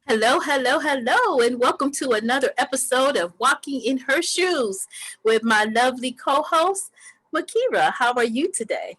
Hello, hello, hello, and welcome to another episode of Walking in Her Shoes with my lovely co host, Makira. How are you today?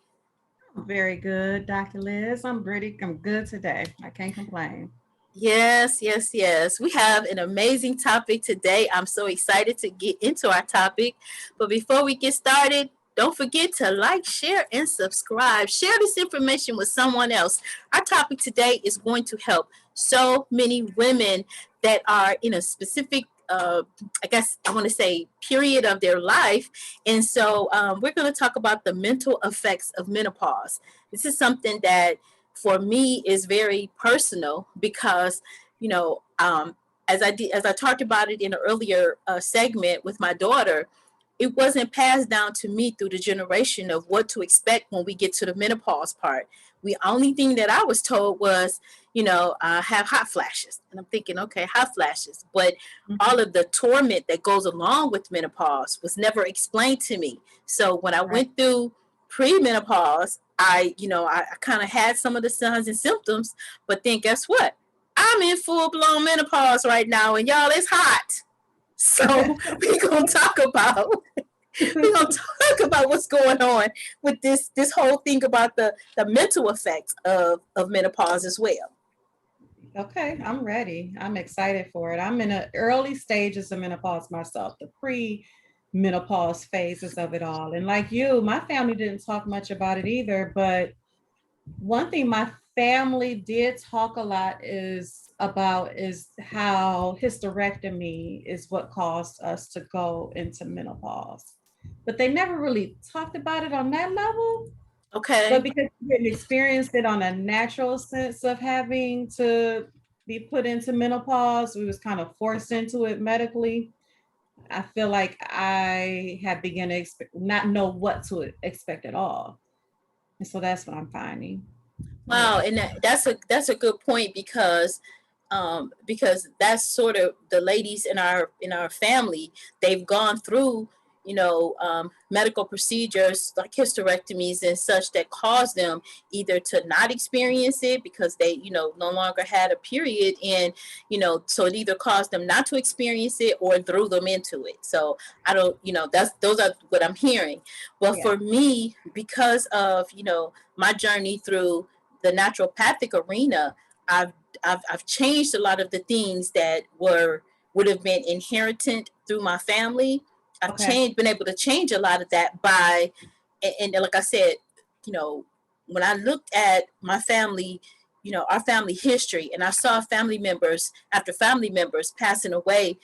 Very good, Dr. Liz. I'm good today. I can't complain. Yes, yes, yes. We have an amazing topic today. I'm so excited to get into our topic. But before we get started, don't forget to like, share, and subscribe. Share this information with someone else. Our topic today is going to help so many women that are in a specific I guess I want to say period of their life. And so we're going to talk about the mental effects of menopause. This is something that for me is very personal because as I talked about it in an earlier segment with my daughter, it wasn't passed down to me through the generation of what to expect when we get to the menopause part. The only thing that I was told was, have hot flashes. And I'm thinking, okay, hot flashes. But all Mhm. of the torment that goes along with menopause was never explained to me. So when I Right. went through premenopause, I kind of had some of the signs and symptoms, but then guess what? I'm in full blown menopause right now, and y'all, it's hot. So we're gonna talk about what's going on with this whole thing about the mental effects of menopause as well. Okay, I'm ready. I'm excited for it. I'm in the early stages of menopause myself, the pre-menopause phases of it all. And like you, my family didn't talk much about it either. But one thing my family did talk a lot is how hysterectomy is what caused us to go into menopause. But they never really talked about it on that level. But Okay. because we didn't experience it on a natural sense of having to be put into menopause, we was kind of forced into it medically. I feel like I have begun to not know what to expect at all. And so that's what I'm finding. Wow, Yeah. and that's a good point because that's sort of the ladies in our family. They've gone through medical procedures like hysterectomies and such that cause them either to not experience it because they no longer had a period, and so it either caused them not to experience it or threw them into it. So I don't, that's those are what I'm hearing. But Yeah. for me, because of my journey through the naturopathic arena, I've I've changed a lot of the things that would have been inherited through my family. I've Okay. been able to change a lot of that and like I said, you know, when I looked at my family, our family history, and I saw family members after family members passing away,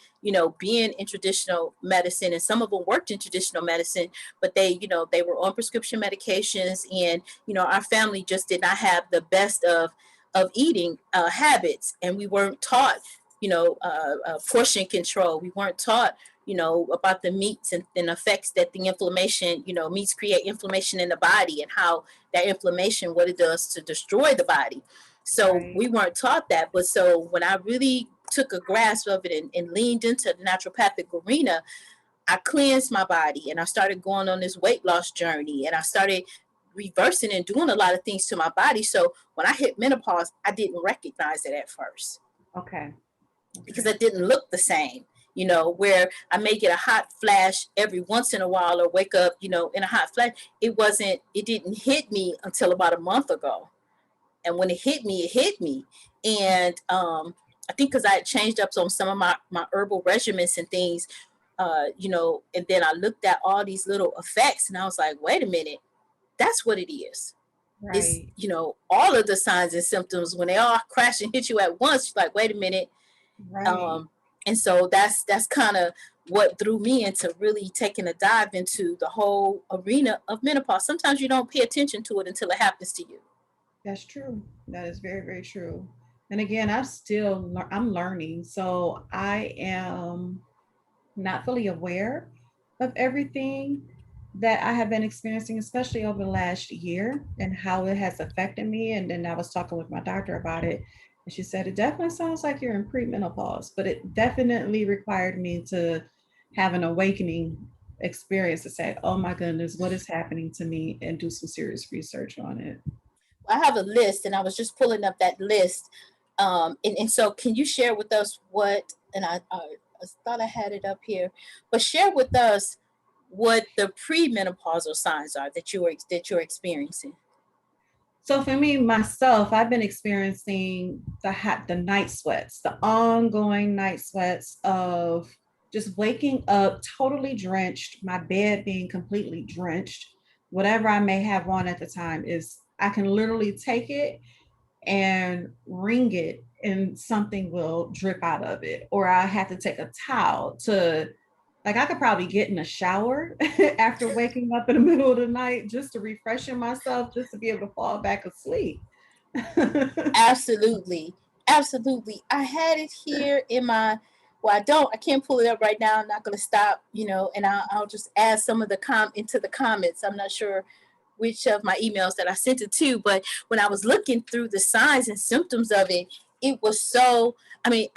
being in traditional medicine, and some of them worked in traditional medicine, but they were on prescription medications, and our family just did not have the best of eating habits, and we weren't taught portion control. We weren't taught about the meats and effects that the inflammation, meats create inflammation in the body, and how that inflammation, what it does to destroy the body. So Right. we weren't taught that. But so when I really took a grasp of it and leaned into the naturopathic arena, I cleansed my body and I started going on this weight loss journey, and I started reversing and doing a lot of things to my body. So when I hit menopause, I didn't recognize it at first Okay. because Okay. I didn't look the same. Where I may get a hot flash every once in a while or wake up, in a hot flash. It didn't hit me until about a month ago. And when it hit me. And I think because I had changed up on some of my herbal regimens and things, and then I looked at all these little effects and I was like, wait a minute, that's what it is. It's, Right. all of the signs and symptoms, when they all crash and hit you at once, you're like, wait a minute. Right. Um, and so that's kind of what threw me into really taking a dive into the whole arena of menopause. Sometimes you don't pay attention to it until it happens to you. That's true. That is very, very true. And again, I'm learning. So I am not fully aware of everything that I have been experiencing, especially over the last year and how it has affected me. And then I was talking with my doctor about it. And she said, it definitely sounds like you're in premenopause, but it definitely required me to have an awakening experience to say, oh my goodness, what is happening to me, and do some serious research on it. I have a list, and I was just pulling up that list And so can you share with us what, and I thought I had it up here, but share with us what the premenopausal signs are that you're experiencing. So for me, myself, I've been experiencing the night sweats, the ongoing night sweats of just waking up totally drenched, my bed being completely drenched. Whatever I may have on at the time is I can literally take it and wring it and something will drip out of it. Or I have to take a towel to, like, I could probably get in a shower after waking up in the middle of the night just to refreshing myself, just to be able to fall back asleep. Absolutely. Absolutely. I had it here in my, well, I can't pull it up right now. I'm not going to stop, and I'll just add some of the into the comments. I'm not sure which of my emails that I sent it to, but when I was looking through the signs and symptoms of it, it was so, my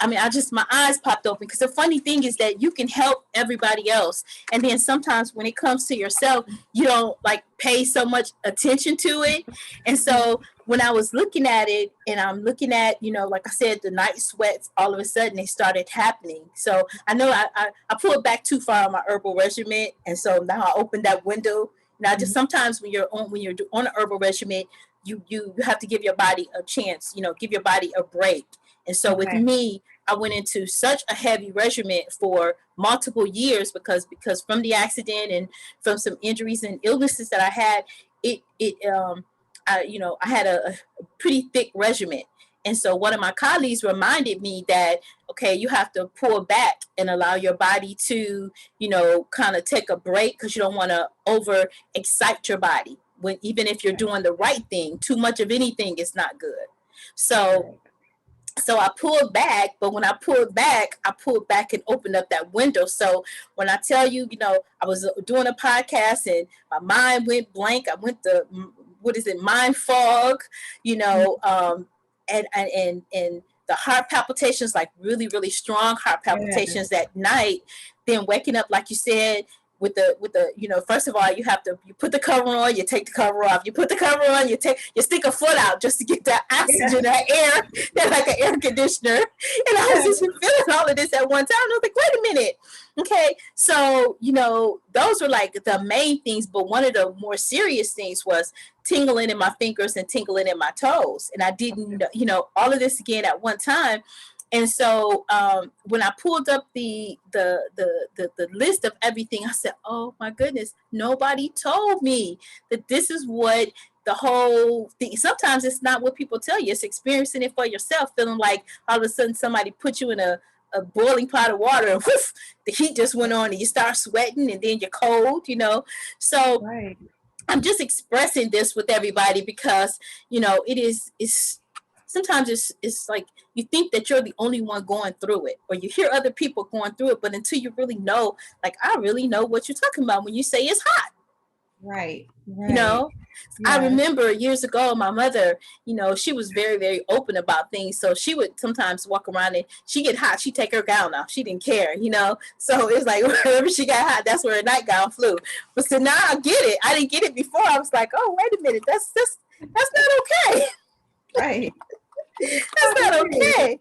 eyes popped open, because the funny thing is that you can help everybody else. And then sometimes when it comes to yourself, you don't like pay so much attention to it. And so when I was looking at it, and I'm looking at, like I said, the night sweats, all of a sudden they started happening. So I know I pulled back too far on my herbal regimen. And so now I opened that window. Now, just sometimes when you're on an herbal regimen, you have to give your body a chance, give your body a break. And so with me, I went into such a heavy regimen for multiple years because from the accident and from some injuries and illnesses that I had, I had a pretty thick regimen. And so one of my colleagues reminded me that, okay, you have to pull back and allow your body to, kind of take a break, because you don't want to over excite your body. Even if you're doing the right thing, too much of anything is not good. So I pulled back, but when I pulled back and opened up that window. So when I tell you, I was doing a podcast and my mind went blank. I went to, mind fog, and the heart palpitations, like really, really strong heart palpitations that night. Then waking up, like you said, with the first of all, you put the cover on, you take the cover off, you put the cover on, you stick a foot out just to get that oxygen, that air, that like an air conditioner. And I was just feeling all of this at one time. I was like, wait a minute. Okay. So, those were like the main things, but one of the more serious things was tingling in my fingers and tingling in my toes. And I didn't, all of this again at one time. And so when I pulled up the list of everything, I said, oh my goodness, nobody told me that this is what the whole thing. Sometimes it's not what people tell you. It's experiencing it for yourself, feeling like all of a sudden somebody put you in a boiling pot of water and whoosh, the heat just went on and you start sweating and then you're cold, So right. I'm just expressing this with everybody because, it's sometimes it's like you think that you're the only one going through it, or you hear other people going through it, but until you really know, like I really know what you're talking about when you say it's hot. Right. Yes. I remember years ago, my mother, she was very, very open about things. So she would sometimes walk around and she get hot, she'd take her gown off. She didn't care, So it's like wherever she got hot, that's where her nightgown flew. But so now I get it. I didn't get it before. I was like, oh, wait a minute, that's not okay. Right. That's not okay.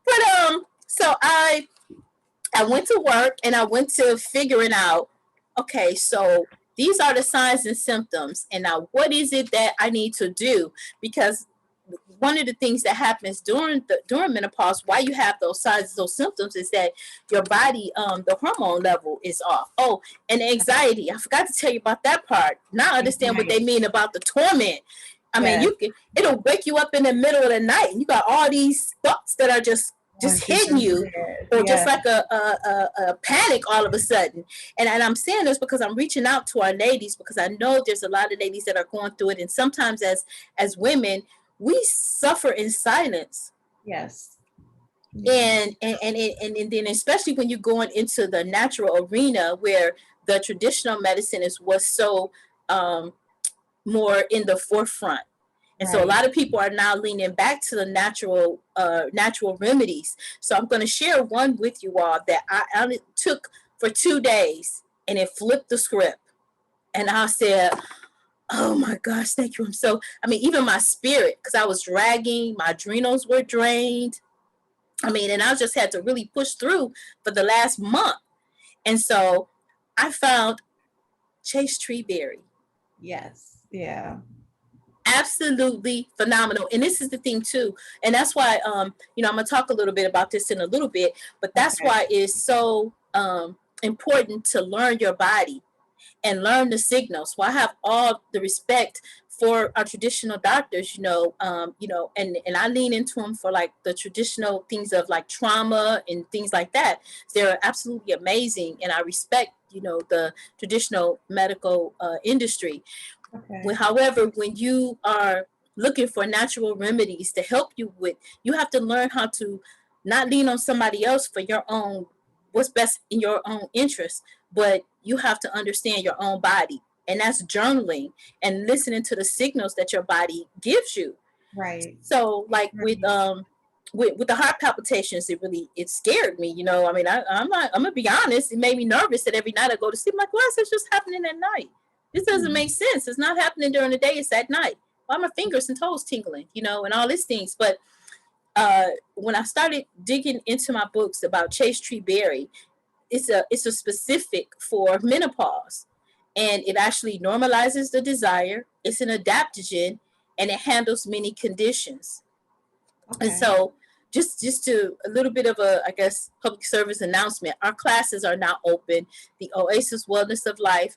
But so I went to work and I went to figuring out, okay, so these are the signs and symptoms. And now what is it that I need to do? Because one of the things that happens during menopause, why you have those signs, those symptoms, is that your body, the hormone level is off. Oh, and anxiety. I forgot to tell you about that part. Now I understand what they mean about the torment. I mean, it'll wake you up in the middle of the night and you got all these thoughts that are just hitting you, or just like a panic all of a sudden. And I'm saying this because I'm reaching out to our ladies, because I know there's a lot of ladies that are going through it. And sometimes as women, we suffer in silence. Yes. And then especially when you're going into the natural arena where the traditional medicine is what's so more in the forefront. And so a lot of people are now leaning back to the natural remedies. So I'm going to share one with you all that I took for 2 days, and it flipped the script. And I said, Oh my gosh, thank you. I mean, even my spirit, because I was dragging, my adrenals were drained. I mean, and I just had to really push through for the last month. And so I found Chase Treeberry. Yes. Yeah. Absolutely phenomenal. And this is the thing too. And that's why I'm gonna talk a little bit about this in a little bit, but that's Okay. why it's so important to learn your body and learn the signals. So I have all the respect for our traditional doctors, and I lean into them for like the traditional things of like trauma and things like that. They're absolutely amazing, and I respect, the traditional medical industry. Okay. However, when you are looking for natural remedies to help you with, you have to learn how to not lean on somebody else for your own, what's best in your own interest, but you have to understand your own body. And that's journaling and listening to the signals that your body gives you. Right. So like Right. with the heart palpitations, it scared me. I mean, I'm gonna be honest. It made me nervous that every night I go to sleep. I'm like, why is this just happening at night? This doesn't Hmm. make sense. It's not happening during the day. It's at night. Why are my fingers and toes tingling? And all these things. But when I started digging into my books about Chase Tree Berry, it's a specific for menopause, and it actually normalizes the desire. It's an adaptogen, and it handles many conditions. And Okay. so just to a little bit of a, I guess, public service announcement, our classes are now open. The Oasis Wellness of Life,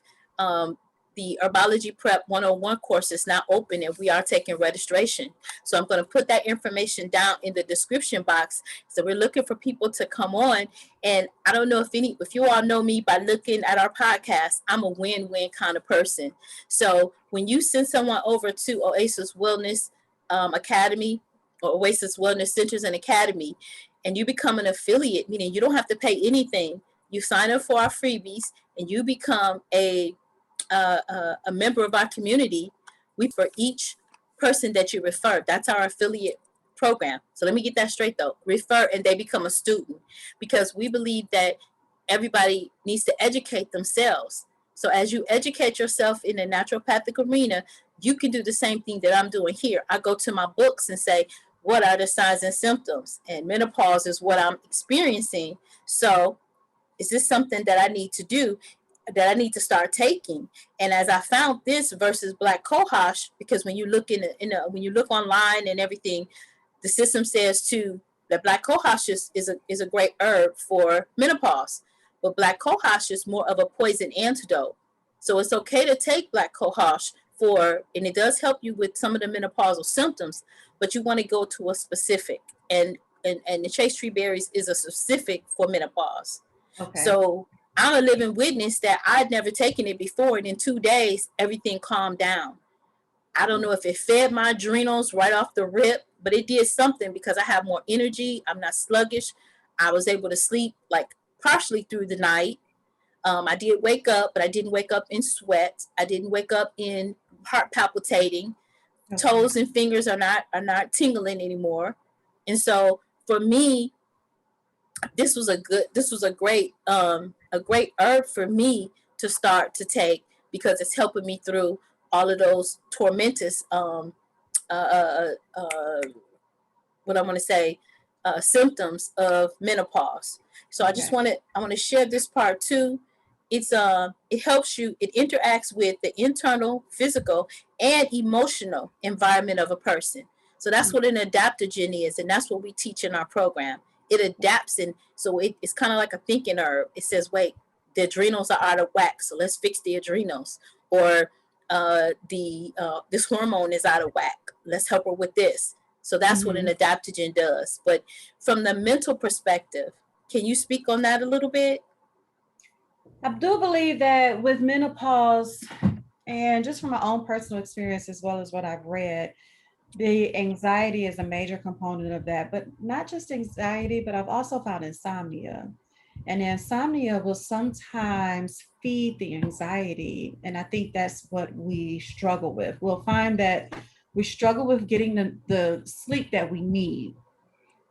the Herbology Prep 101 course is now open, and we are taking registration. So I'm going to put that information down in the description box. So we're looking for people to come on. And I don't know if you all know me by looking at our podcast, I'm a win-win kind of person. So when you send someone over to Oasis Wellness Academy, or Oasis Wellness Centers and Academy, and you become an affiliate, meaning you don't have to pay anything. You sign up for our freebies, and you become a member of our community. We for each person that you refer. That's our affiliate program. So let me get that straight though. Refer and they become a student, because we believe that everybody needs to educate themselves. So as you educate yourself in the naturopathic arena, you can do the same thing that I'm doing here. I go to my books and say, what are the signs and symptoms? And menopause is what I'm experiencing. So is this something that I need to do, that I need to start taking? And as I found this versus black cohosh, because when you look when you look online and everything, the system says too that black cohosh is a great herb for menopause, but black cohosh is more of a poison antidote. So it's okay to take black cohosh and it does help you with some of the menopausal symptoms, but you want to go to a specific, and the chase tree berries is a specific for menopause. Okay. So I'm a living witness that I'd never taken it before, and in 2 days everything calmed down. I don't know if it fed my adrenals right off the rip, but it did something because I have more energy. I'm not sluggish. I was able to sleep like partially through the night. I did wake up, but I didn't wake up in sweat. I didn't wake up in heart palpitating. Okay. Toes and fingers are not tingling anymore. And so for me, this was a great herb for me to start to take, because it's helping me through all of those tormentous uh, uh, uh, what I want to say, symptoms of menopause. So Okay. I want to share this part too. It helps you. It interacts with the internal, physical, and emotional environment of a person. So that's Mm. what an adaptogen is, and that's what we teach in our program. It adapts, and so it's kind of like a thinking herb. It says, "Wait, the adrenals are out of whack, so let's fix the adrenals," or the this hormone is out of whack. Let's help her with this. So that's what an Mhm. adaptogen does. But from the mental perspective, can you speak on that a little bit? I do believe that with menopause, and just from my own personal experience as well as what I've read, the anxiety is a major component of that, but not just anxiety, but I've also found insomnia. And insomnia will sometimes feed the anxiety. And I think that's what we struggle with. We'll find that we struggle with getting the sleep that we need.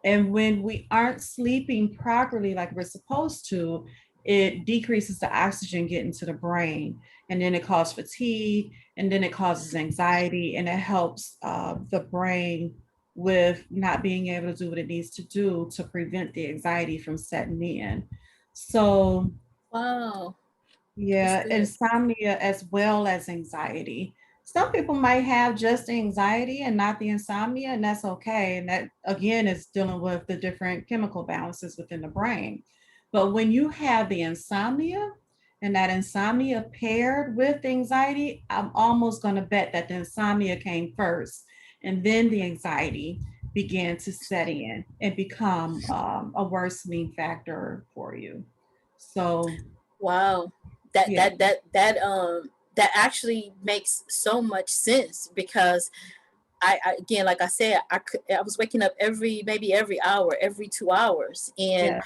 And when we aren't sleeping properly like we're supposed to, it decreases the oxygen getting to the brain, and then it causes fatigue, and then it causes anxiety, and it helps the brain with not being able to do what it needs to do to prevent the anxiety from setting in. So Wow, that's yeah, good. insomnia as well as anxiety. Some people might have just anxiety and not the insomnia, and that's okay. And that again is dealing with the different chemical balances within the brain. But when you have the insomnia and that insomnia paired with anxiety, I'm almost going to bet that the insomnia came first and then the anxiety began to set in and become a worsening factor for you. So, Wow, that yeah. that that that that actually makes so much sense because I again, like I said, I was waking up maybe every hour, every 2 hours, Yeah,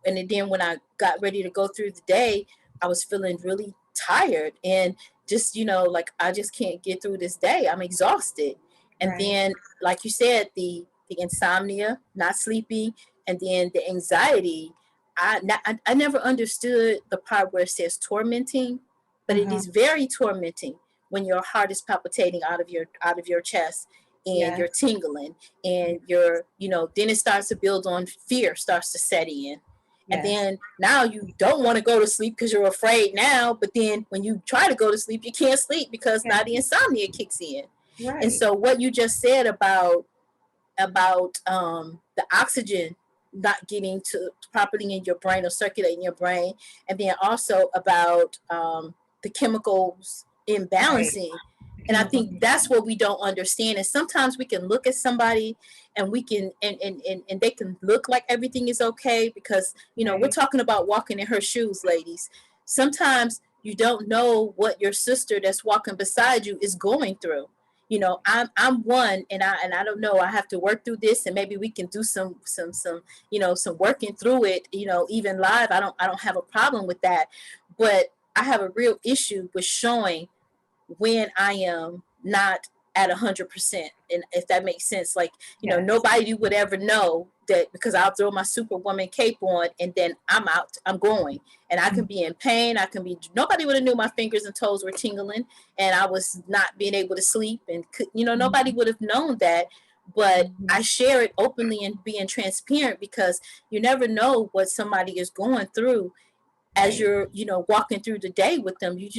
and then when I got ready to go through the day, I was feeling really tired and just like I just can't get through this day. I'm exhausted, and right. then like you said, the insomnia, not sleeping, and then the anxiety. I never understood the part where it says tormenting, but it Uh-huh. is very tormenting when your heart is palpitating out of your chest and Yeah, you're tingling and then it starts to build on fear starts to set in, and yes. then now you don't want to go to sleep because you're afraid now, but then when you try to go to sleep you can't sleep because Yeah, now the insomnia kicks in. And right. so what you just said about the oxygen not getting to properly in your brain or circulating your brain, and then also about the chemicals Right. imbalancing. The And I chemicals. think that's what we don't understand. And sometimes we can look at somebody and we can and they can look like everything is okay because we're Right. talking about walking in her shoes, ladies. Sometimes you don't know what your sister that's walking beside you is going through. I'm one, and I don't know, I have to work through this, and maybe we can do some working through it, even live. I don't have a problem with that, but I have a real issue with showing when I am not at 100%. And if that makes sense, like, Yes. nobody would ever know that because I'll throw my superwoman cape on and then I'm out, I'm going. And I can Mhm. be in pain. Nobody would have knew my fingers and toes were tingling and I was not being able to sleep. And, nobody Mhm. would have known that. But I Mhm. share it openly and being transparent because you never know what somebody is going through as Right. you're walking through the day with them. You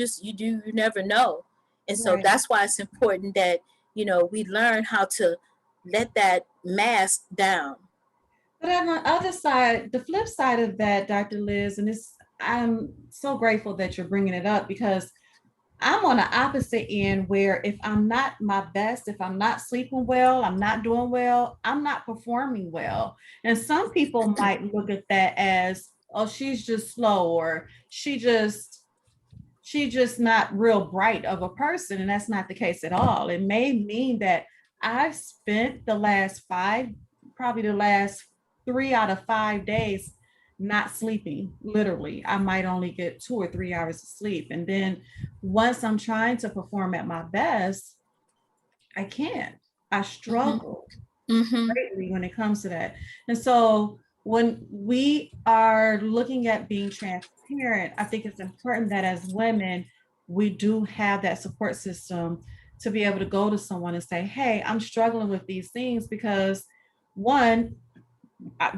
never know. And so Right. that's why it's important that we learn how to let that mask down. But on the other side, the flip side of that, Dr. Liz, and it's I'm so grateful that you're bringing it up because I'm on the opposite end where if I'm not my best, if I'm not sleeping well, I'm not doing well, I'm not performing well. And some people might look at that as, oh, she's just slow, or she just not real bright of a person. And that's not the case at all. It may mean that I've spent the last five, probably the last 3 out of 5 days not sleeping. Literally, I might only get 2 or 3 hours of sleep. And then once I'm trying to perform at my best, I can't. I Mm-hmm. struggle Mm-hmm. greatly when it comes to that. And so when we are looking at being transparent, I think it's important that as women, we do have that support system to be able to go to someone and say, hey, I'm struggling with these things because one,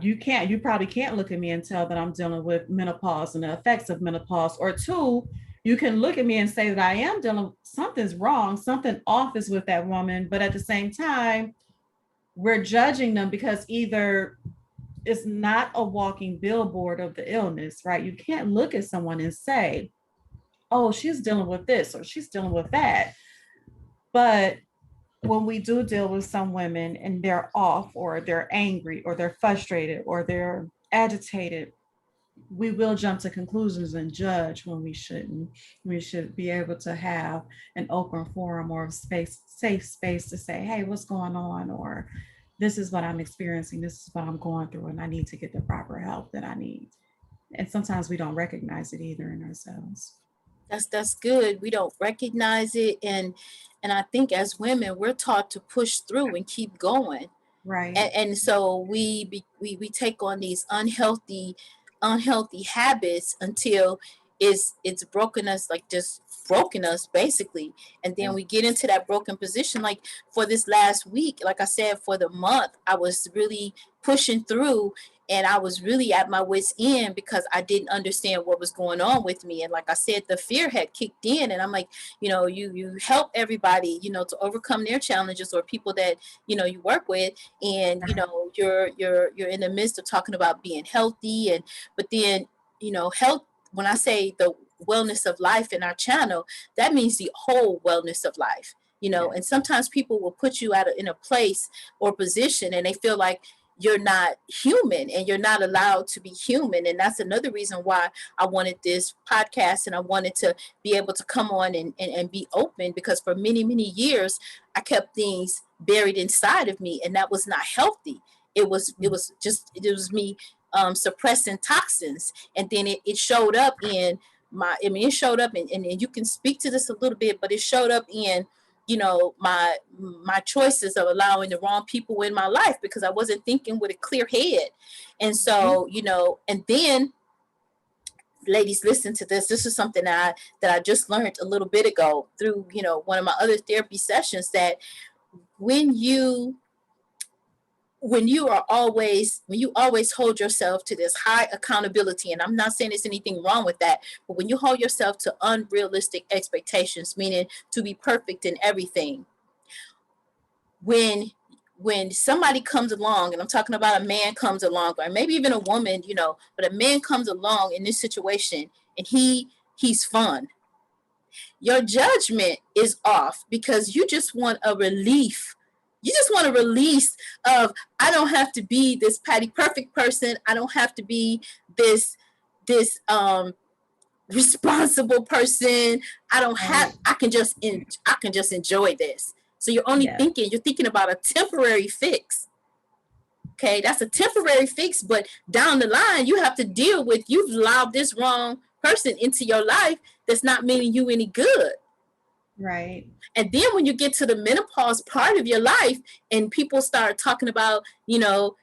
you probably can't look at me and tell that I'm dealing with menopause and the effects of menopause. Or two, you can look at me and say that I am dealing, something's wrong, something off is with that woman. But at the same time, we're judging them because either it's not a walking billboard of the illness, right? You can't look at someone and say, oh, she's dealing with this or she's dealing with that. But when we do deal with some women and they're off or they're angry or they're frustrated or they're agitated, we will jump to conclusions and judge when we shouldn't. We should be able to have an open forum or space, safe space to say, hey, what's going on? Or this is what I'm experiencing. This is what I'm going through, and I need to get the proper help that I need. And sometimes we don't recognize it either in ourselves. That's good. We don't recognize it, and I think as women we're taught to push through and keep going. Right. And so we take on these unhealthy unhealthy habits until it's broken us, like just broken us basically. And then we get into that broken position. Like for this last week, like I said, for the month, I was really pushing through, and I was really at my wit's end because I didn't understand what was going on with me. And like I said, the fear had kicked in, and I'm like, you help everybody, to overcome their challenges, or people that, you work with. And, you're in the midst of talking about being healthy. And, but then, health, when I say the wellness of life in our channel, that means the whole wellness of life, and sometimes people will put you in a place or position, and they feel like you're not human and you're not allowed to be human. And that's another reason why I wanted this podcast, and I wanted to be able to come on and be open, because for many, many years, I kept things buried inside of me, and that was not healthy. It was me suppressing toxins. And then it showed up in it showed up and you can speak to this a little bit, but it showed up in, my choices of allowing the wrong people in my life because I wasn't thinking with a clear head. And so, and then, ladies, listen to this. This is something that I just learned a little bit ago through, one of my other therapy sessions, that when you always hold yourself to this high accountability, and I'm not saying there's anything wrong with that, but when you hold yourself to unrealistic expectations, meaning to be perfect in everything, when somebody comes along, and I'm talking about a man comes along, or maybe even a woman, but a man comes along in this situation, and he's fun, your judgment is off because you just want a relief. You just want a release of, I don't have to be this patty perfect person. I don't have to be this responsible person. I can just enjoy this. So you're thinking about a temporary fix. Okay, that's a temporary fix, but down the line, you have to deal with, you've allowed this wrong person into your life that's not meaning you any good. Right. And then when you get to the menopause part of your life, and people start talking about, you're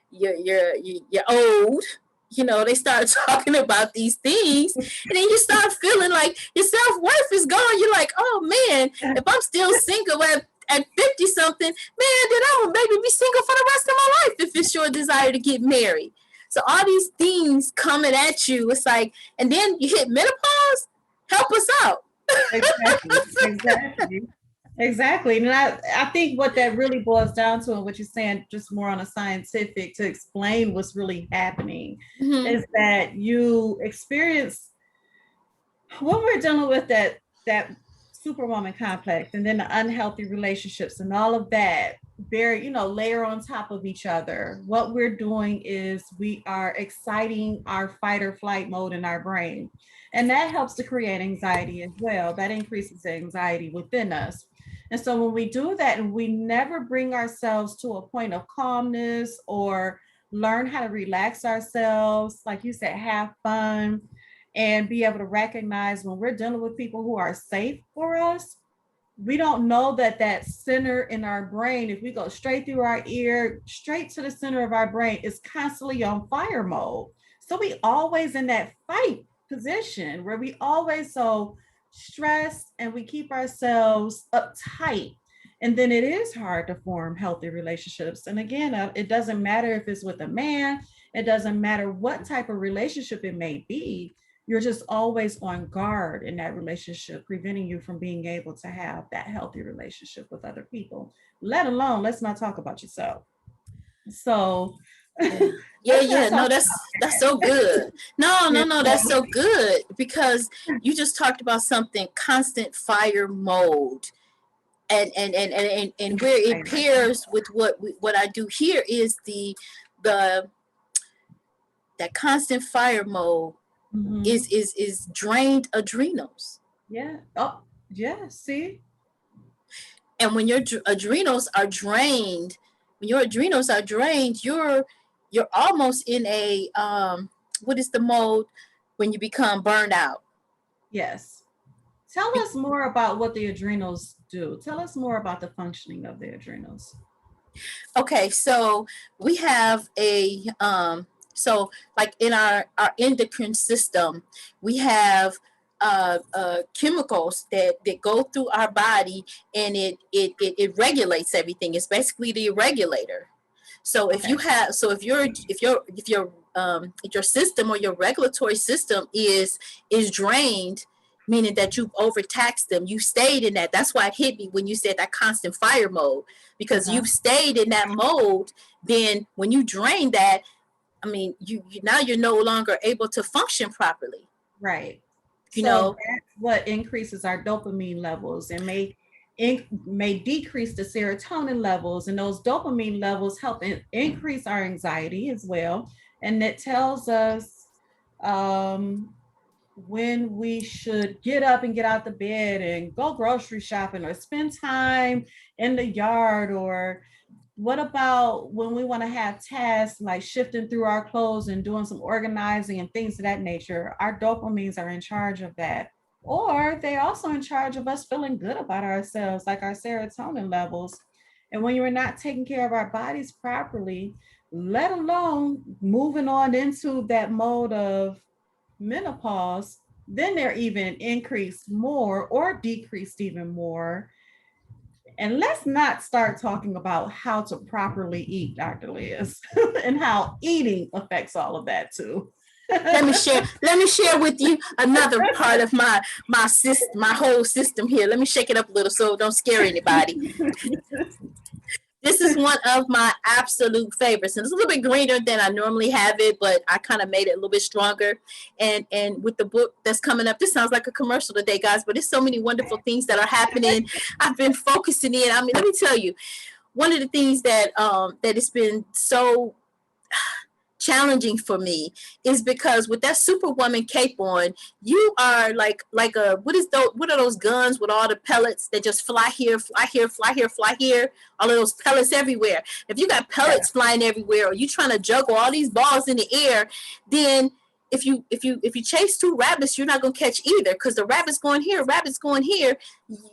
old, they start talking about these things, and then you start feeling like your self-worth is gone. You're like, oh man, if I'm still single at 50 something, man, then I will maybe be single for the rest of my life if it's your desire to get married. So all these things coming at you, it's like, and then you hit menopause, help us out. Exactly. And I think what that really boils down to, and what you're saying, just more on a scientific to explain what's really happening, is that you experience, when we're dealing with that superwoman complex, and then the unhealthy relationships and all of that, layer on top of each other. What we're doing is we are exciting our fight or flight mode in our brain. And that helps to create anxiety as well. That increases the anxiety within us. And so when we do that, and we never bring ourselves to a point of calmness or learn how to relax ourselves, like you said, have fun, and be able to recognize when we're dealing with people who are safe for us, we don't know that center in our brain, if we go straight through our ear, straight to the center of our brain, is constantly on fire mode. So we always in that fight position where we always so stressed, and we keep ourselves uptight. And then it is hard to form healthy relationships. And again, it doesn't matter if it's with a man, it doesn't matter what type of relationship it may be. You're just always on guard in that relationship, preventing you from being able to have that healthy relationship with other people, let alone, let's not talk about yourself. So no, that's so good. No, that's so good, because you just talked about something, constant fire mode. And where it pairs with what I do here is that constant fire mode is drained adrenals. Yeah. Oh, yeah. See. And when your adrenals are drained, you're almost in a what is the mode when you become burned out? Yes. Tell us more about what the adrenals do. Tell us more about the functioning of the adrenals. Okay, so we have a So like in our endocrine system, we have chemicals that go through our body, and it regulates everything. It's basically the regulator. So if you Okay. have, so if your system or your regulatory system is drained, meaning that you've overtaxed them, you stayed in that. That's why it hit me when you said that constant fire mode, because Uh-huh. you've stayed in that mode. Then when you drain that, I mean, you now you're no longer able to function properly. Right. You So know, that's what increases our dopamine levels and may decrease the serotonin levels, and those dopamine levels help increase our anxiety as well. And it tells us um, when we should get up and get out the bed and go grocery shopping or spend time in the yard, or what about when we want to have tasks like shifting through our clothes and doing some organizing and things of that nature? Our dopamines are in charge of that. Or they're also in charge of us feeling good about ourselves, like our serotonin levels. And when you're not taking care of our bodies properly, let alone moving on into that mode of menopause, then they're even increased more or decreased even more. And let's not start talking about how to properly eat, Dr. Liz, and how eating affects all of that too. let me share with you another part of my whole system here. Let me shake it up a little so don't scare anybody. This is one of my absolute favorites, and it's a little bit greener than I normally have it, but I kind of made it a little bit stronger. And with the book that's coming up, this sounds like a commercial today, guys, but there's so many wonderful things that are happening. I've been focusing in. I mean, let me tell you, one of the things that it's been so challenging for me is because with that superwoman cape on, you are like a what are those guns with all the pellets that just fly here, fly here, fly here, fly here, all of those pellets everywhere. If you got pellets flying everywhere, or you trying to juggle all these balls in the air, then if you chase two rabbits, you're not gonna catch either, because the rabbit's going here, rabbit's going here.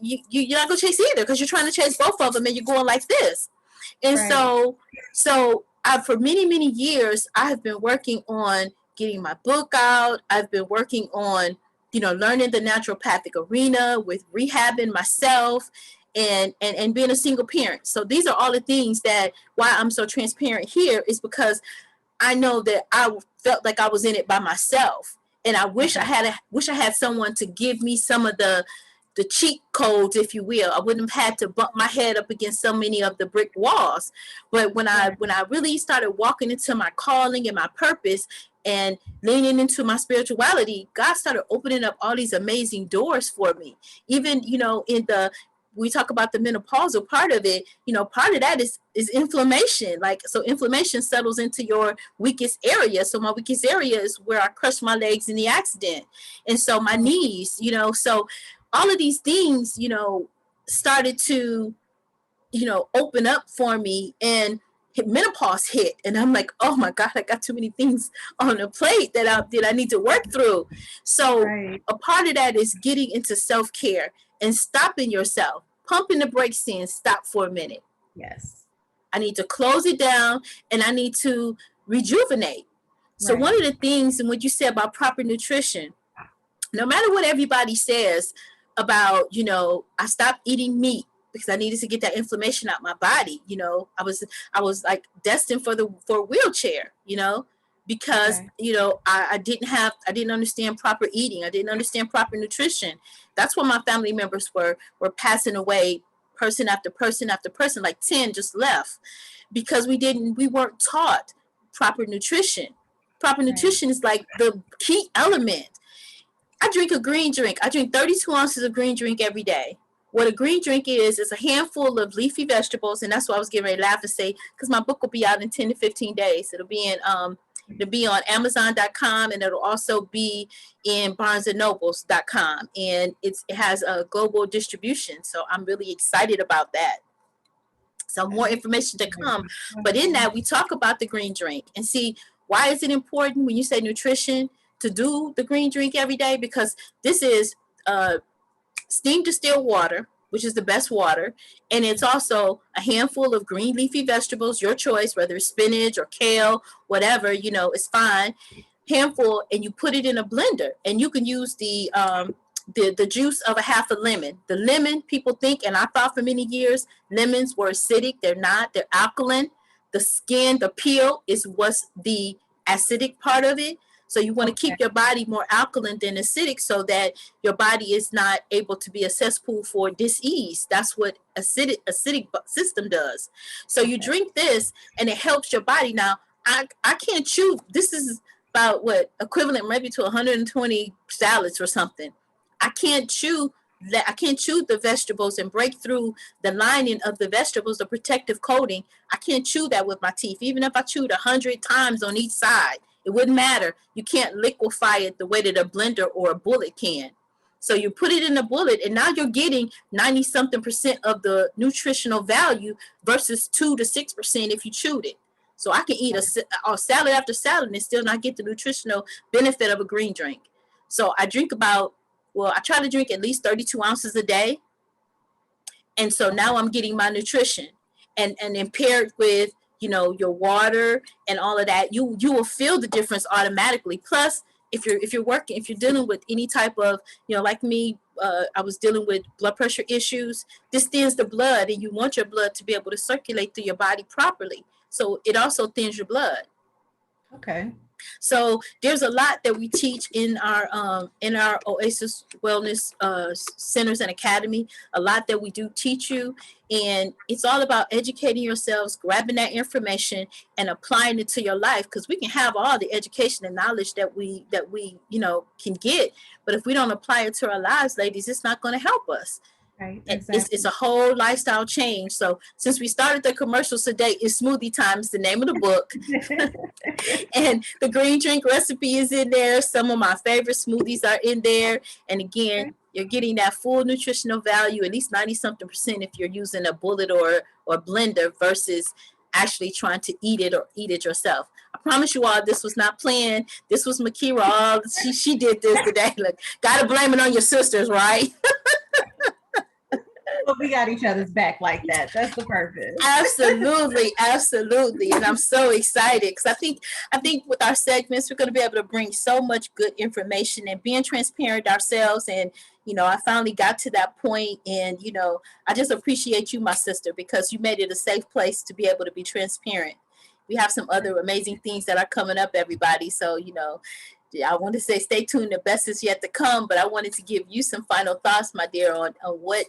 You're not gonna chase either because you're trying to chase both of them and you're going like this. And Right. so for many, many years, I have been working on getting my book out. I've been working on, learning the naturopathic arena with rehabbing myself and being a single parent. So these are all the things that why I'm so transparent here is because I know that I felt like I was in it by myself. And I wish Okay. wish I had someone to give me some of the cheat codes, if you will. I wouldn't have had to bump my head up against so many of the brick walls. But Right. when I really started walking into my calling and my purpose and leaning into my spirituality, God started opening up all these amazing doors for me. Even, in the we talk about the menopausal part of it, part of that is inflammation. Like, so inflammation settles into your weakest area. So my weakest area is where I crushed my legs in the accident. And so my Oh, knees, so all of these things, started to, open up for me, and menopause hit, and I'm like, oh my God, I got too many things on the plate that I need to work through. So right. a part of that is getting into self-care and stopping yourself, pumping the brakes in, stop for a minute. Yes. I need to close it down, and I need to rejuvenate. So one Right. of the things, and what you said about proper nutrition, no matter what everybody says about, I stopped eating meat because I needed to get that inflammation out my body. I was like destined for a wheelchair, because, Okay. I didn't understand proper eating. I didn't understand proper nutrition. That's when my family members were passing away, person after person after person, like 10 just left because we weren't taught proper nutrition. Proper Right. nutrition is like the key element. I drink a green drink. I drink 32 ounces of green drink every day. What a green drink is a handful of leafy vegetables, and that's what I was getting ready to laugh and say, because my book will be out in 10 to 15 days. It'll be on Amazon.com, and it'll also be in BarnesandNobles.com, and it has a global distribution. So I'm really excited about that. So more Okay. information to come. But in Wonderful. that, we talk about the green drink and see why is it important when you say nutrition to do the green drink every day? Because this is steamed distilled water. which is the best water. And it's also a handful of green leafy vegetables, your choice, whether it's spinach or kale, whatever, it's fine. Handful, and you put it in a blender, and you can use the juice of a half a lemon. The lemon, people think, and I thought for many years, lemons were acidic. They're not. They're alkaline. The skin, the peel is what's the acidic part of it. So you want to keep your body more alkaline than acidic so that your body is not able to be a cesspool for disease. That's what acidic system does. So you drink this and it helps your body. Now, I can't chew. This is about what equivalent maybe to 120 salads or something. I can't chew that. I can't chew the vegetables and break through the lining of the vegetables, the protective coating. I can't chew that with my teeth. Even if I chewed 100 times on each side, it wouldn't matter. You can't liquefy it the way that a blender or a bullet can. So you put it in a bullet, and now you're getting 90-something% of the nutritional value versus 2 to 6% if you chewed it. So I can eat a salad after salad and still not get the nutritional benefit of a green drink. So I try to drink at least 32 ounces a day. And so now I'm getting my nutrition and paired with, your water and all of that, you will feel the difference automatically. Plus, if you're dealing with any type of, like me, I was dealing with blood pressure issues. This thins the blood, and you want your blood to be able to circulate through your body properly. So it also thins your blood. Okay. So there's a lot that we teach in our Oasis Wellness Centers and Academy, a lot that we do teach you. And it's all about educating yourselves, grabbing that information and applying it to your life, because we can have all the education and knowledge that we can get. But if we don't apply it to our lives, ladies, it's not going to help us. Right, exactly. It's a whole lifestyle change. So since we started the commercials today, it's Smoothie Time is the name of the book. And the green drink recipe is in there. Some of my favorite smoothies are in there. And again, you're getting that full nutritional value, at least 90-something% if you're using a bullet or blender versus actually trying to eat it yourself. I promise you all, this was not planned. This was Makira. She did this today. Look, gotta blame it on your sisters, right? Well, we got each other's back like that. That's the purpose. Absolutely. And I'm so excited because I think with our segments, we're going to be able to bring so much good information and being transparent ourselves. And, I finally got to that point. And, I just appreciate you, my sister, because you made it a safe place to be able to be transparent. We have some other amazing things that are coming up, everybody. So, I want to say stay tuned. The best is yet to come, but I wanted to give you some final thoughts, my dear, on what,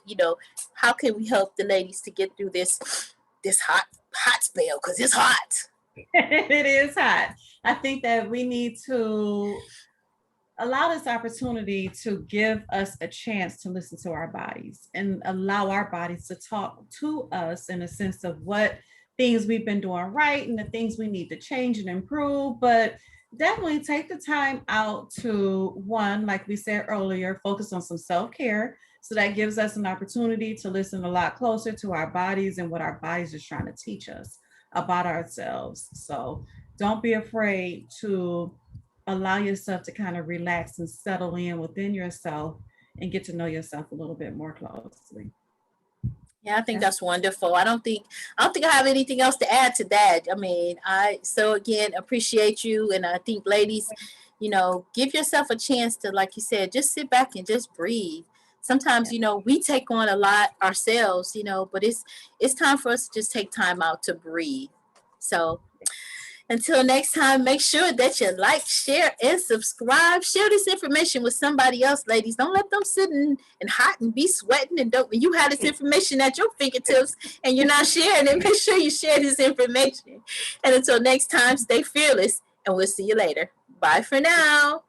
how can we help the ladies to get through this hot spell, because it's hot. It is hot. I think that we need to allow this opportunity to give us a chance to listen to our bodies and allow our bodies to talk to us in a sense of what things we've been doing right and the things we need to change and improve. But definitely take the time out to, one, like we said earlier, focus on some self-care. So that gives us an opportunity to listen a lot closer to our bodies and what our bodies are trying to teach us about ourselves. So don't be afraid to allow yourself to kind of relax and settle in within yourself and get to know yourself a little bit more closely. Yeah, I think that's wonderful. I don't think I have anything else to add to that. I mean, so again, appreciate you. And I think ladies, give yourself a chance to, like you said, just sit back and just breathe. Sometimes, we take on a lot ourselves, but it's time for us to just take time out to breathe. So until next time, make sure that you like, share, and subscribe. Share this information with somebody else, ladies. Don't let them sit and hot and be sweating and don't. When you have this information at your fingertips and you're not sharing it, make sure you share this information. And until next time, stay fearless, and we'll see you later. Bye for now.